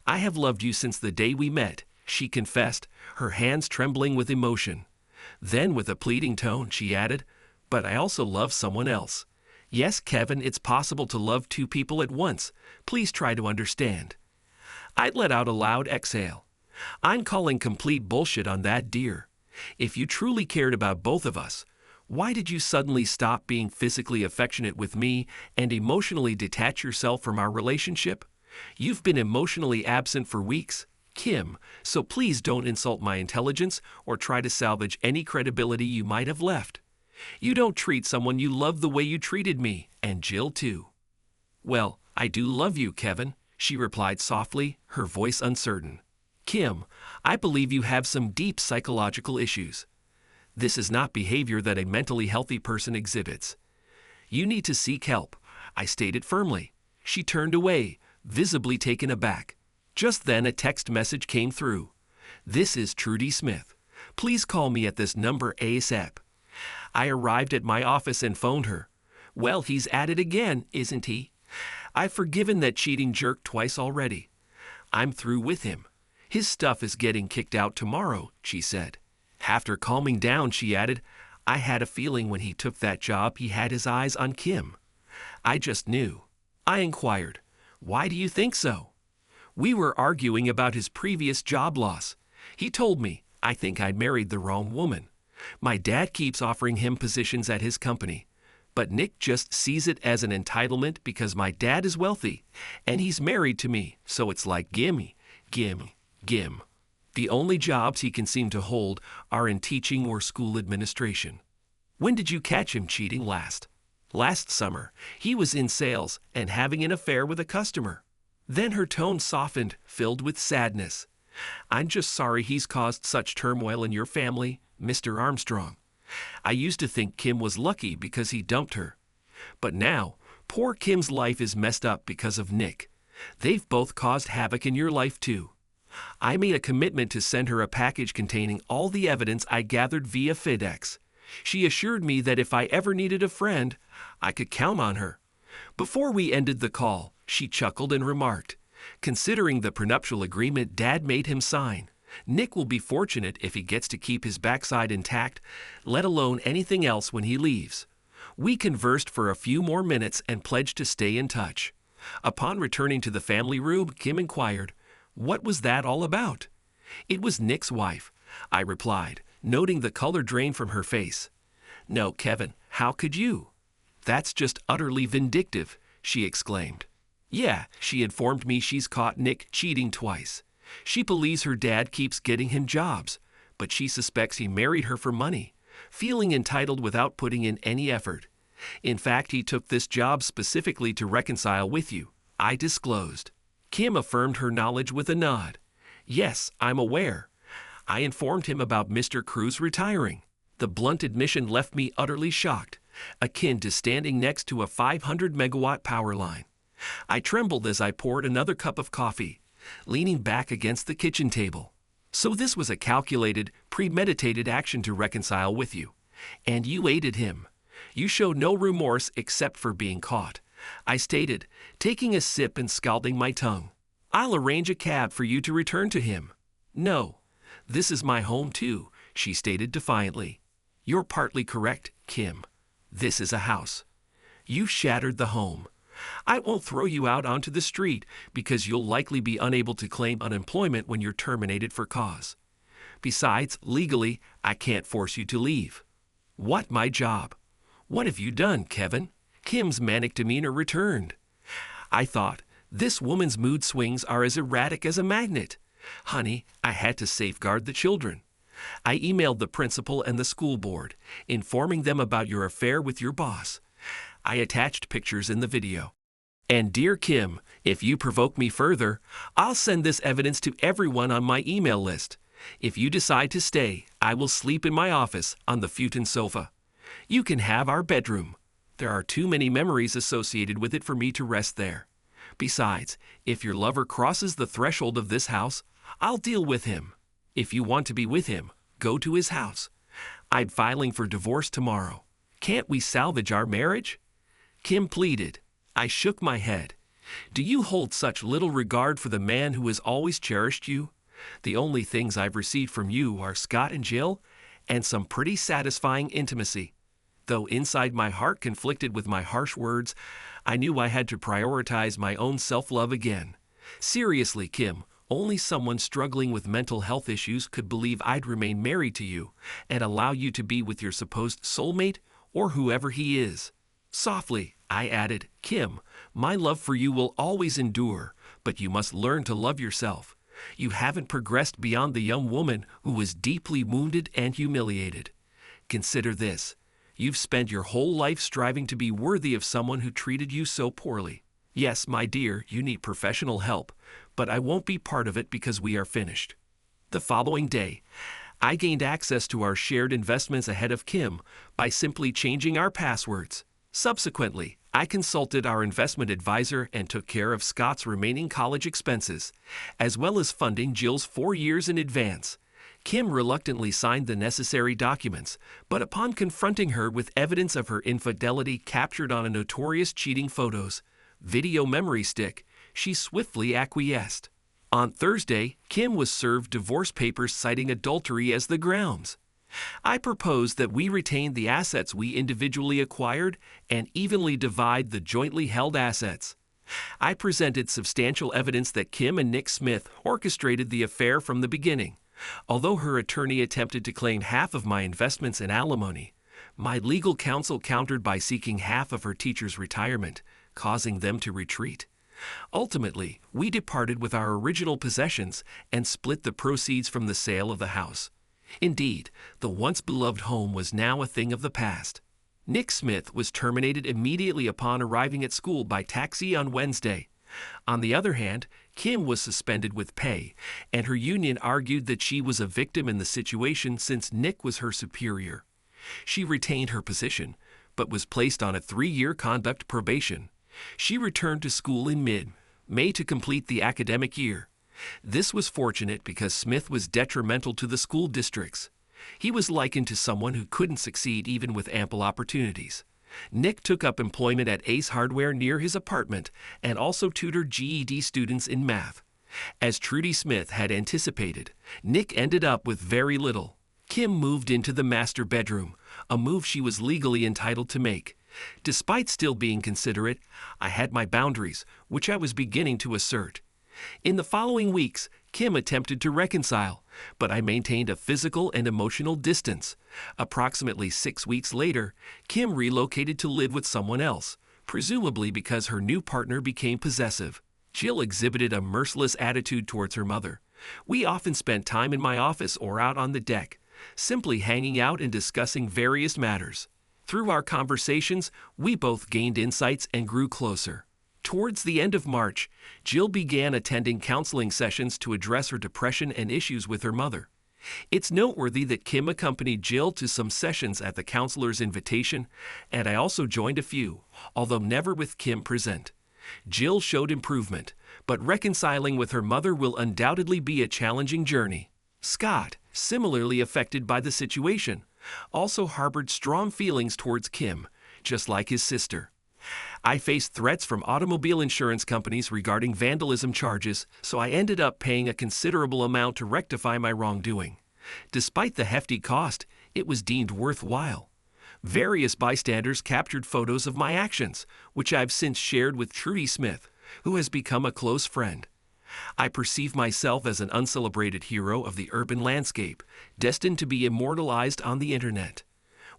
I have loved you since the day we met," she confessed, her hands trembling with emotion. Then, with a pleading tone, she added, "But I also love someone else. Yes, Kevin, it's possible to love 2 people at once. Please try to understand." I let out a loud exhale. "I'm calling complete bullshit on that, dear. If you truly cared about both of us, why did you suddenly stop being physically affectionate with me and emotionally detach yourself from our relationship? You've been emotionally absent for weeks, Kim, so please don't insult my intelligence or try to salvage any credibility you might have left. You don't treat someone you love the way you treated me, and Jill too." "Well, I do love you, Kevin," she replied softly, her voice uncertain. "Kim, I believe you have some deep psychological issues. This is not behavior that a mentally healthy person exhibits. You need to seek help," I stated firmly. She turned away, visibly taken aback. Just then a text message came through. "This is Trudy Smith. Please call me at this number ASAP." I arrived at my office and phoned her. "Well, he's at it again, isn't he? I've forgiven that cheating jerk twice already. I'm through with him. His stuff is getting kicked out tomorrow," she said. After calming down, she added, "I had a feeling when he took that job he had his eyes on Kim. I just knew." I inquired, "Why do you think so?" "We were arguing about his previous job loss. He told me, I think I married the wrong woman. My dad keeps offering him positions at his company, but Nick just sees it as an entitlement because my dad is wealthy, and he's married to me, so it's like gimme, gimme, gimme. The only jobs he can seem to hold are in teaching or school administration." "When did you catch him cheating last?" "Last summer. He was in sales and having an affair with a customer." Then her tone softened, filled with sadness. "I'm just sorry he's caused such turmoil in your family, Mr. Armstrong. I used to think Kim was lucky because he dumped her. But now, poor Kim's life is messed up because of Nick. They've both caused havoc in your life too. I made a commitment to send her a package containing all the evidence I gathered via FedEx. She assured me that if I ever needed a friend, I could count on her." Before we ended the call, she chuckled and remarked, "Considering the prenuptial agreement Dad made him sign, Nick will be fortunate if he gets to keep his backside intact, let alone anything else when he leaves." We conversed for a few more minutes and pledged to stay in touch. Upon returning to the family room, Kim inquired, "What was that all about?" "It was Nick's wife," I replied, noting the color drain from her face. "No, Kevin, how could you?" "That's just utterly vindictive," she exclaimed. "Yeah, she informed me she's caught Nick cheating twice. She believes her dad keeps getting him jobs, but she suspects he married her for money, feeling entitled without putting in any effort. In fact, he took this job specifically to reconcile with you," I disclosed. Kim affirmed her knowledge with a nod. "Yes, I'm aware. I informed him about Mr. Cruz retiring." The blunt admission left me utterly shocked, akin to standing next to a 500-megawatt power line. I trembled as I poured another cup of coffee, leaning back against the kitchen table. "So this was a calculated, premeditated action to reconcile with you, and you aided him. You show no remorse except for being caught," I stated, taking a sip and scalding my tongue. "I'll arrange a cab for you to return to him." "No, this is my home too," she stated defiantly. "You're partly correct, Kim. This is a house. You've shattered the home. I won't throw you out onto the street because you'll likely be unable to claim unemployment when you're terminated for cause. Besides, legally, I can't force you to leave." "What my job? What have you done, Kevin?" Kim's manic demeanor returned. I thought, this woman's mood swings are as erratic as a magnet. Honey, I had to safeguard the children. I emailed the principal and the school board, informing them about your affair with your boss. I attached pictures in the video. And dear Kim, if you provoke me further, I'll send this evidence to everyone on my email list. If you decide to stay, I will sleep in my office on the futon sofa. You can have our bedroom. There are too many memories associated with it for me to rest there. Besides, if your lover crosses the threshold of this house, I'll deal with him. If you want to be with him, go to his house. I'm filing for divorce tomorrow. Can't we salvage our marriage?" Kim pleaded. I shook my head. "Do you hold such little regard for the man who has always cherished you? The only things I've received from you are Scott and Jill, and some pretty satisfying intimacy." Though inside my heart conflicted with my harsh words, I knew I had to prioritize my own self-love again. Seriously, Kim, only someone struggling with mental health issues could believe I'd remain married to you and allow you to be with your supposed soulmate or whoever he is. Softly, I added, "Kim, my love for you will always endure, but you must learn to love yourself. You haven't progressed beyond the young woman who was deeply wounded and humiliated. Consider this. You've spent your whole life striving to be worthy of someone who treated you so poorly. Yes, my dear, you need professional help, but I won't be part of it because we are finished." The following day, I gained access to our shared investments ahead of Kim by simply changing our passwords. Subsequently, I consulted our investment advisor and took care of Scott's remaining college expenses, as well as funding Jill's 4 years in advance. Kim reluctantly signed the necessary documents, but upon confronting her with evidence of her infidelity captured on a notorious cheating photos video memory stick, she swiftly acquiesced. On Thursday, Kim was served divorce papers citing adultery as the grounds. I proposed that we retain the assets we individually acquired and evenly divide the jointly held assets. I presented substantial evidence that Kim and Nick Smith orchestrated the affair from the beginning. Although her attorney attempted to claim half of my investments in alimony, my legal counsel countered by seeking half of her teacher's retirement, causing them to retreat. Ultimately, we departed with our original possessions and split the proceeds from the sale of the house. Indeed, the once beloved home was now a thing of the past. Nick Smith was terminated immediately upon arriving at school by taxi on Wednesday. On the other hand, Kim was suspended with pay, and her union argued that she was a victim in the situation since Nick was her superior. She retained her position, but was placed on a 3-year conduct probation. She returned to school in mid-May to complete the academic year. This was fortunate because Smith was detrimental to the school districts. He was likened to someone who couldn't succeed even with ample opportunities. Nick took up employment at Ace Hardware near his apartment and also tutored GED students in math. As Trudy Smith had anticipated, Nick ended up with very little. Kim moved into the master bedroom, a move she was legally entitled to make. Despite still being considerate, I had my boundaries, which I was beginning to assert. In the following weeks, Kim attempted to reconcile, but I maintained a physical and emotional distance. Approximately 6 weeks later, Kim relocated to live with someone else, presumably because her new partner became possessive. Jill exhibited a merciless attitude towards her mother. We often spent time in my office or out on the deck, simply hanging out and discussing various matters. Through our conversations, we both gained insights and grew closer. Towards the end of March, Jill began attending counseling sessions to address her depression and issues with her mother. It's noteworthy that Kim accompanied Jill to some sessions at the counselor's invitation, and I also joined a few, although never with Kim present. Jill showed improvement, but reconciling with her mother will undoubtedly be a challenging journey. Scott, similarly affected by the situation, also harbored strong feelings towards Kim, just like his sister. I faced threats from automobile insurance companies regarding vandalism charges, so I ended up paying a considerable amount to rectify my wrongdoing. Despite the hefty cost, it was deemed worthwhile. Various bystanders captured photos of my actions, which I've since shared with Trudy Smith, who has become a close friend. I perceive myself as an uncelebrated hero of the urban landscape, destined to be immortalized on the internet.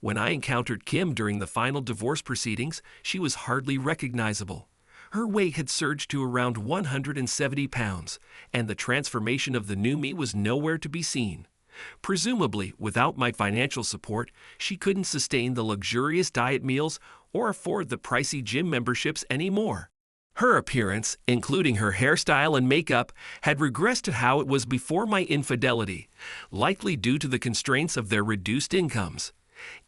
When I encountered Kim during the final divorce proceedings, she was hardly recognizable. Her weight had surged to around 170 pounds, and the transformation of the new me was nowhere to be seen. Presumably, without my financial support, she couldn't sustain the luxurious diet meals or afford the pricey gym memberships anymore. Her appearance, including her hairstyle and makeup, had regressed to how it was before my infidelity, likely due to the constraints of their reduced incomes.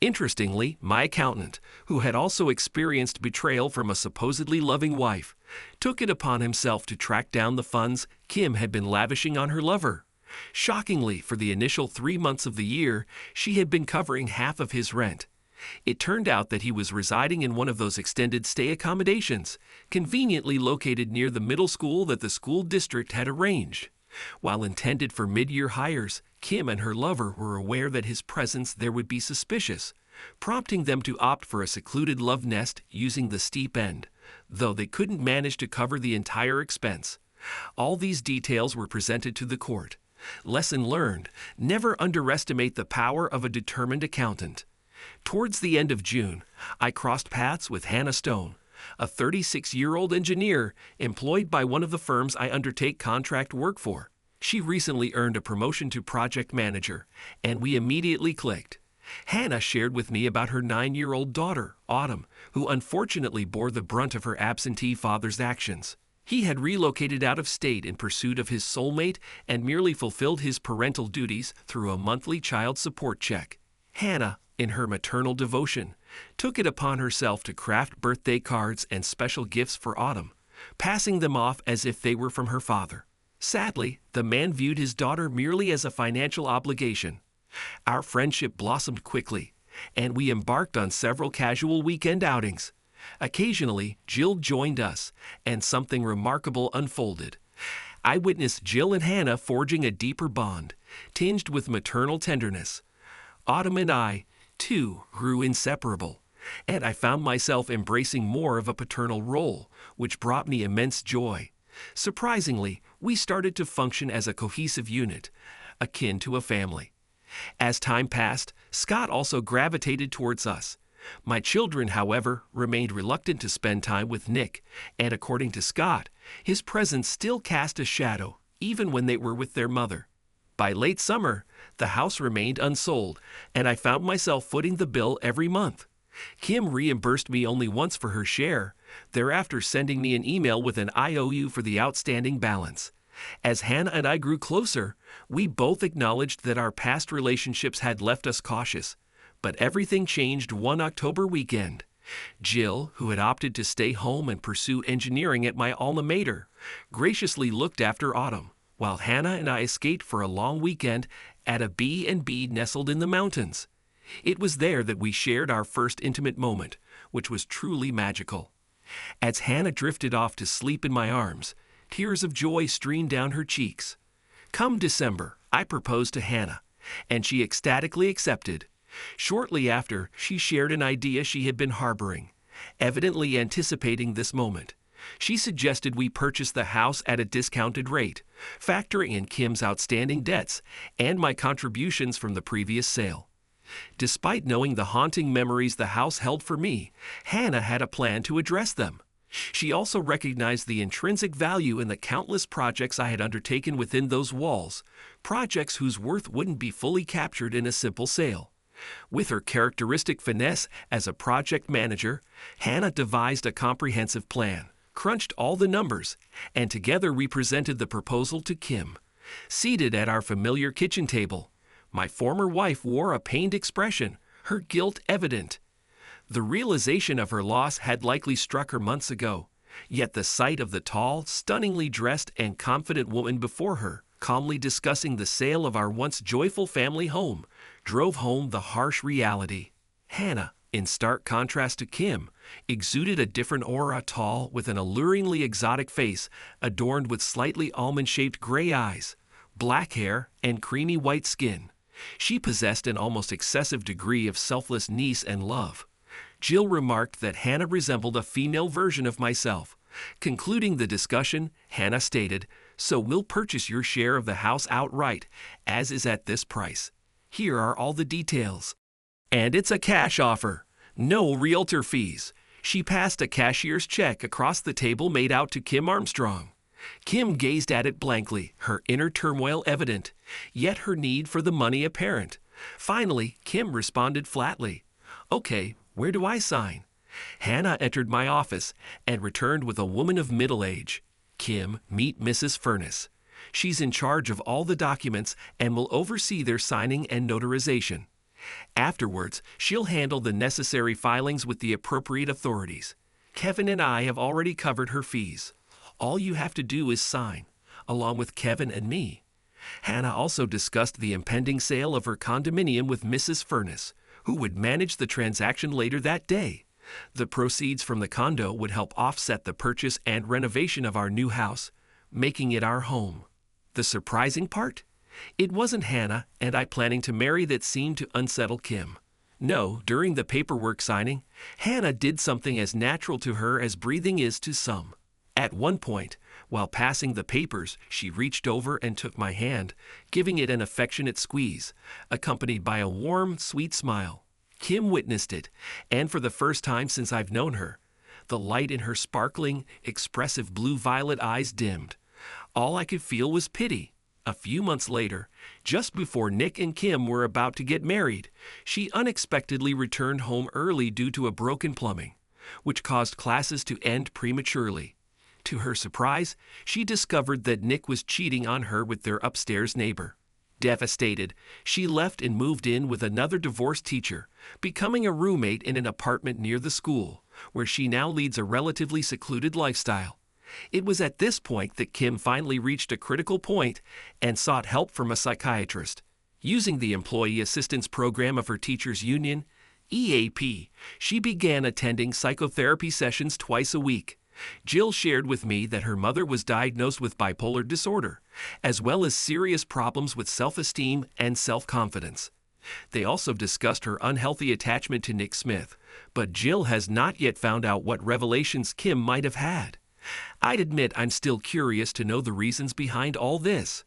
Interestingly, my accountant, who had also experienced betrayal from a supposedly loving wife, took it upon himself to track down the funds Kim had been lavishing on her lover. Shockingly, for the initial 3 months of the year, she had been covering half of his rent. It turned out that he was residing in one of those extended stay accommodations, conveniently located near the middle school that the school district had arranged. While intended for mid-year hires, Kim and her lover were aware that his presence there would be suspicious, prompting them to opt for a secluded love nest using the steep end, though they couldn't manage to cover the entire expense. All these details were presented to the court. Lesson learned: never underestimate the power of a determined accountant. Towards the end of June, I crossed paths with Hannah Stone, a 36-year-old engineer employed by one of the firms I undertake contract work for. She recently earned a promotion to project manager, and we immediately clicked. Hannah shared with me about her 9-year-old daughter, Autumn, who unfortunately bore the brunt of her absentee father's actions. He had relocated out of state in pursuit of his soulmate and merely fulfilled his parental duties through a monthly child support check. Hannah, in her maternal devotion, took it upon herself to craft birthday cards and special gifts for Autumn, passing them off as if they were from her father. Sadly, the man viewed his daughter merely as a financial obligation. Our friendship blossomed quickly, and we embarked on several casual weekend outings. Occasionally, Jill joined us, and something remarkable unfolded. I witnessed Jill and Hannah forging a deeper bond, tinged with maternal tenderness. Autumn and I, too, grew inseparable, and I found myself embracing more of a paternal role, which brought me immense joy. Surprisingly, we started to function as a cohesive unit, akin to a family. As time passed, Scott also gravitated towards us. My children, however, remained reluctant to spend time with Nick, and according to Scott, his presence still cast a shadow, even when they were with their mother. By late summer, the house remained unsold, and I found myself footing the bill every month. Kim reimbursed me only once for her share, thereafter sending me an email with an IOU for the outstanding balance. As Hannah and I grew closer, we both acknowledged that our past relationships had left us cautious. But everything changed one October weekend. Jill, who had opted to stay home and pursue engineering at my alma mater, graciously looked after Autumn, while Hannah and I escaped for a long weekend at a B&B nestled in the mountains. It was there that we shared our first intimate moment, which was truly magical. As Hannah drifted off to sleep in my arms, tears of joy streamed down her cheeks. Come December, I proposed to Hannah, and she ecstatically accepted. Shortly after, she shared an idea she had been harboring, evidently anticipating this moment. She suggested we purchase the house at a discounted rate, factoring in Kim's outstanding debts and my contributions from the previous sale. Despite knowing the haunting memories the house held for me, Hannah had a plan to address them. She also recognized the intrinsic value in the countless projects I had undertaken within those walls, projects whose worth wouldn't be fully captured in a simple sale. With her characteristic finesse as a project manager, Hannah devised a comprehensive plan, crunched all the numbers, and together we presented the proposal to Kim. Seated at our familiar kitchen table, my former wife wore a pained expression, her guilt evident. The realization of her loss had likely struck her months ago, yet the sight of the tall, stunningly dressed, and confident woman before her, calmly discussing the sale of our once joyful family home, drove home the harsh reality. Hannah, in stark contrast to Kim, exuded a different aura, tall, with an alluringly exotic face adorned with slightly almond-shaped gray eyes, black hair, and creamy white skin. She possessed an almost excessive degree of selfless neatness and love. Jill remarked that Hannah resembled a female version of myself. Concluding the discussion, Hannah stated, "So we'll purchase your share of the house outright, as is at this price. Here are all the details. And it's a cash offer. No realtor fees." She passed a cashier's check across the table made out to Kim Armstrong. Kim gazed at it blankly, her inner turmoil evident, yet her need for the money apparent. Finally, Kim responded flatly, "Okay, where do I sign?" Hannah entered my office and returned with a woman of middle age. "Kim, meet Mrs. Furness. She's in charge of all the documents and will oversee their signing and notarization. Afterwards, she'll handle the necessary filings with the appropriate authorities. Kevin and I have already covered her fees. All you have to do is sign, along with Kevin and me." Hannah also discussed the impending sale of her condominium with Mrs. Furness, who would manage the transaction later that day. The proceeds from the condo would help offset the purchase and renovation of our new house, making it our home. The surprising part? It wasn't Hannah and I planning to marry that seemed to unsettle Kim. No, during the paperwork signing, Hannah did something as natural to her as breathing is to some. At one point, while passing the papers, she reached over and took my hand, giving it an affectionate squeeze, accompanied by a warm, sweet smile. Kim witnessed it, and for the first time since I've known her, the light in her sparkling, expressive blue-violet eyes dimmed. All I could feel was pity. A few months later, just before Nick and Kim were about to get married, she unexpectedly returned home early due to a broken plumbing, which caused classes to end prematurely. To her surprise, she discovered that Nick was cheating on her with their upstairs neighbor. Devastated, she left and moved in with another divorced teacher, becoming a roommate in an apartment near the school, where she now leads a relatively secluded lifestyle. It was at this point that Kim finally reached a critical point and sought help from a psychiatrist. Using the Employee Assistance Program of her teachers' union, EAP, she began attending psychotherapy sessions twice a week. Jill shared with me that her mother was diagnosed with bipolar disorder, as well as serious problems with self-esteem and self-confidence. They also discussed her unhealthy attachment to Nick Smith, but Jill has not yet found out what revelations Kim might have had. I'd admit I'm still curious to know the reasons behind all this.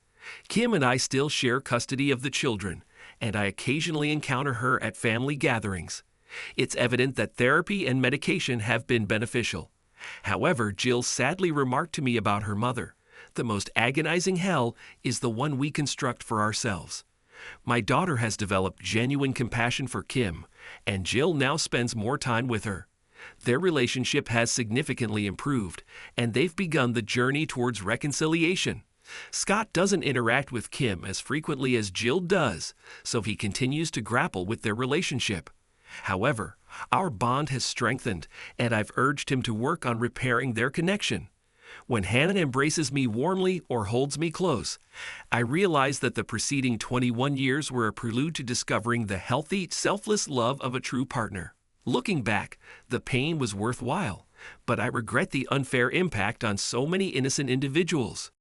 Kim and I still share custody of the children, and I occasionally encounter her at family gatherings. It's evident that therapy and medication have been beneficial. However, Jill sadly remarked to me about her mother, "The most agonizing hell is the one we construct for ourselves." My daughter has developed genuine compassion for Kim, and Jill now spends more time with her. Their relationship has significantly improved, and they've begun the journey towards reconciliation. Scott doesn't interact with Kim as frequently as Jill does, so he continues to grapple with their relationship. However, our bond has strengthened, and I've urged him to work on repairing their connection. When Hannah embraces me warmly or holds me close, I realize that the preceding 21 years were a prelude to discovering the healthy, selfless love of a true partner. Looking back, the pain was worthwhile, but I regret the unfair impact on so many innocent individuals.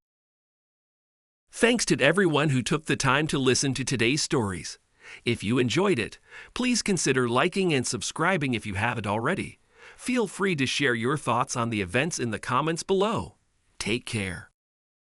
Thanks to everyone who took the time to listen to today's stories. If you enjoyed it, please consider liking and subscribing if you haven't already. Feel free to share your thoughts on the events in the comments below. Take care.